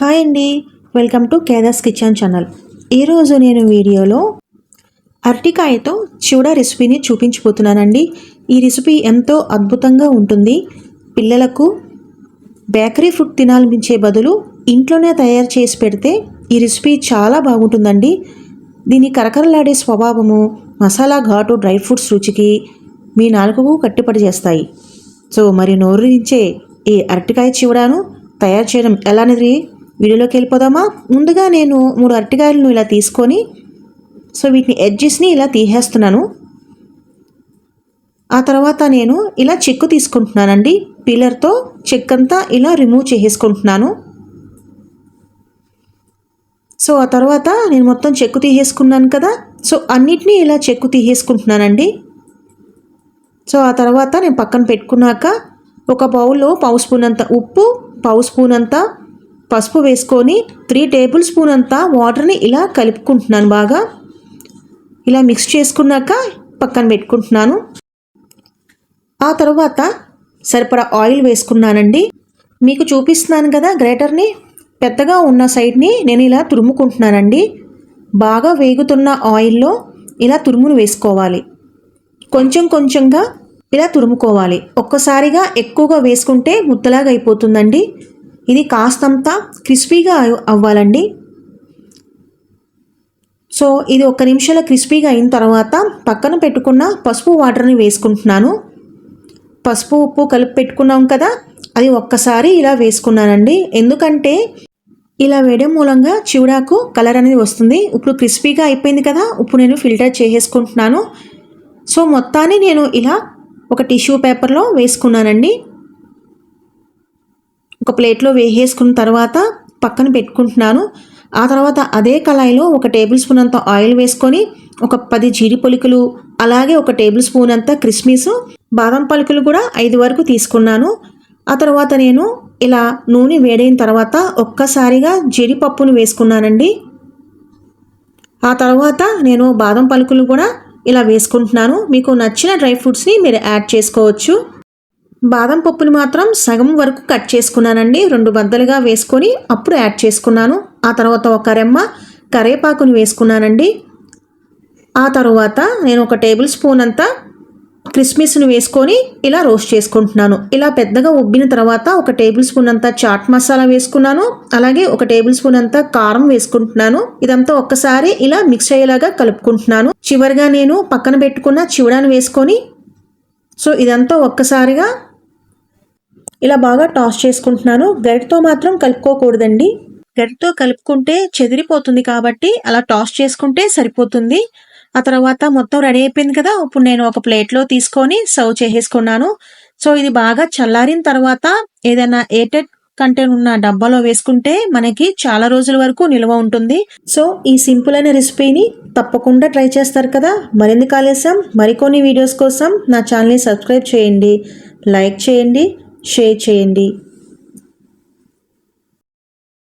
Hi అండి, welcome to కేదార్స్ kitchen channel. ఈరోజు నేను వీడియోలో అరటికాయతో చివడా రెసిపీని చూపించబోతున్నానండి. ఈ రెసిపీ ఎంతో అద్భుతంగా ఉంటుంది. పిల్లలకు బేకరీ ఫుడ్ తినాలనిపించే బదులు ఇంట్లోనే తయారు చేసి పెడితే ఈ రెసిపీ చాలా బాగుంటుందండి. దీని కరకరలాడే స్వభావము, మసాలా ఘాటు, డ్రై ఫ్రూట్స్ రుచికి మీ నాలుకకు కట్టుబడి చేస్తాయి. సో మరి నోరూరించే ఈ అరటికాయ చివడాను తయారు చేయడం ఎలా అనేది వీడియోలోకి వెళ్ళిపోదామా. ముందుగా నేను 3 అరటికాయలను ఇలా తీసుకొని వీటిని ఎడ్జెస్ని ఇలా తీసేస్తున్నాను. ఆ తర్వాత నేను ఇలా చెక్కు తీసుకుంటున్నానండి. పీలర్తో చెక్కంతా ఇలా రిమూవ్ చేసేసుకుంటున్నాను. ఆ తర్వాత నేను మొత్తం చెక్కు తీసేసుకున్నాను కదా. అన్నిటినీ ఇలా చెక్కు తీసేసుకుంటున్నానండి. ఆ తర్వాత నేను పక్కన పెట్టుకున్నాక ఒక బౌల్లో పావు స్పూన్ అంత ఉప్పు, పావు స్పూన్ అంతా పసుపు వేసుకొని 3 టేబుల్ స్పూన్ అంతా వాటర్ని ఇలా కలుపుకుంటున్నాను. బాగా ఇలా మిక్స్ చేసుకున్నాక పక్కన పెట్టుకుంటున్నాను. ఆ తర్వాత సరిపడా ఆయిల్ వేసుకున్నానండి. మీకు చూపిస్తున్నాను కదా గ్రేటర్ని, పెద్దగా ఉన్న సైడ్ని నేను ఇలా తురుముకుంటున్నానండి. బాగా వేగుతున్న ఆయిల్లో ఇలా తురుమును వేసుకోవాలి. కొంచెం కొంచెంగా ఇలా తురుముకోవాలి. ఒక్కసారిగా ఎక్కువగా వేసుకుంటే ముద్దలాగా అయిపోతుందండి. ఇది కాస్తంత క్రిస్పీగా అవ్వాలండి. ఇది 1 నిమిషంలో క్రిస్పీగా అయిన తర్వాత పక్కన పెట్టుకున్న పసుపు వాటర్ని వేసుకుంటున్నాను. పసుపు ఉప్పు కలిపి పెట్టుకున్నాం కదా, అది ఒక్కసారి ఇలా వేసుకున్నానండి. ఎందుకంటే ఇలా వేయడం మూలంగా చివడాకు కలర్ అనేది వస్తుంది. ఇప్పుడు క్రిస్పీగా అయిపోయింది కదా, ఇప్పుడు నేను ఫిల్టర్ చేసేసుకుంటున్నాను. మొత్తాన్ని నేను ఇలా ఒక టిష్యూ పేపర్లో వేసుకున్నానండి. ఒక ప్లేట్లో వేసేసుకున్న తర్వాత పక్కన పెట్టుకుంటున్నాను. ఆ తర్వాత అదే కళాయిలో 1 టేబుల్ స్పూన్ అంత ఆయిల్ వేసుకొని ఒక 10 జీడి పలుకులు, అలాగే 1 టేబుల్ స్పూన్ అంత కిస్మిస్, బాదం పలుకులు కూడా 5 వరకు తీసుకున్నాను. ఆ తర్వాత నేను ఇలా నూనె వేడైన తర్వాత ఒక్కసారిగా జీడిపప్పును వేసుకున్నానండి. ఆ తర్వాత నేను బాదం పలుకులు కూడా ఇలా వేసుకుంటున్నాను. మీకు నచ్చిన డ్రై ఫ్రూట్స్ని మీరు యాడ్ చేసుకోవచ్చు. బాదం పప్పుని మాత్రం సగం వరకు కట్ చేసుకున్నానండి. 2 బద్దలుగా వేసుకొని అప్పుడు యాడ్ చేసుకున్నాను. ఆ తర్వాత 1 రెమ్మ కరివేపాకుని వేసుకున్నానండి. ఆ తర్వాత నేను 1 టేబుల్ స్పూన్ అంతా కిస్మిస్ని వేసుకొని ఇలా రోస్ట్ చేసుకుంటున్నాను. ఇలా పెద్దగా ఉబ్బిన తర్వాత 1 టేబుల్ స్పూన్ అంతా చాట్ మసాలా వేసుకున్నాను. అలాగే 1 టేబుల్ స్పూన్ అంతా కారం వేసుకుంటున్నాను. ఇదంతా ఒక్కసారి ఇలా మిక్స్ అయ్యేలాగా కలుపుకుంటున్నాను. చివరిగా నేను పక్కన పెట్టుకున్న చివడాను వేసుకొని ఇదంతా ఒక్కసారిగా ఇలా బాగా టాస్ చేసుకుంటున్నాను. గరిటతో మాత్రం కలుపుకోకూడదండి. గరిటతో కలుపుకుంటే చెదిరిపోతుంది కాబట్టి అలా టాస్ చేసుకుంటే సరిపోతుంది. ఆ తర్వాత మొత్తం రెడీ అయిపోయింది కదా. ఇప్పుడు నేను ఒక ప్లేట్లో తీసుకొని సర్వ్ చేసేసుకున్నాను. ఇది బాగా చల్లారిన తర్వాత ఏదైనా ఎయిర్టైట్ కంటైనర్ ఉన్న డబ్బాలో వేసుకుంటే మనకి చాలా రోజుల వరకు నిల్వ ఉంటుంది. ఈ సింపుల్ అయిన రెసిపీని తప్పకుండా ట్రై చేస్తారు కదా. మరెందుకు ఆలస్యం, మరికొన్ని వీడియోస్ కోసం నా ఛానల్ని సబ్స్క్రైబ్ చేయండి, లైక్ చేయండి, షేర్ చేయండి.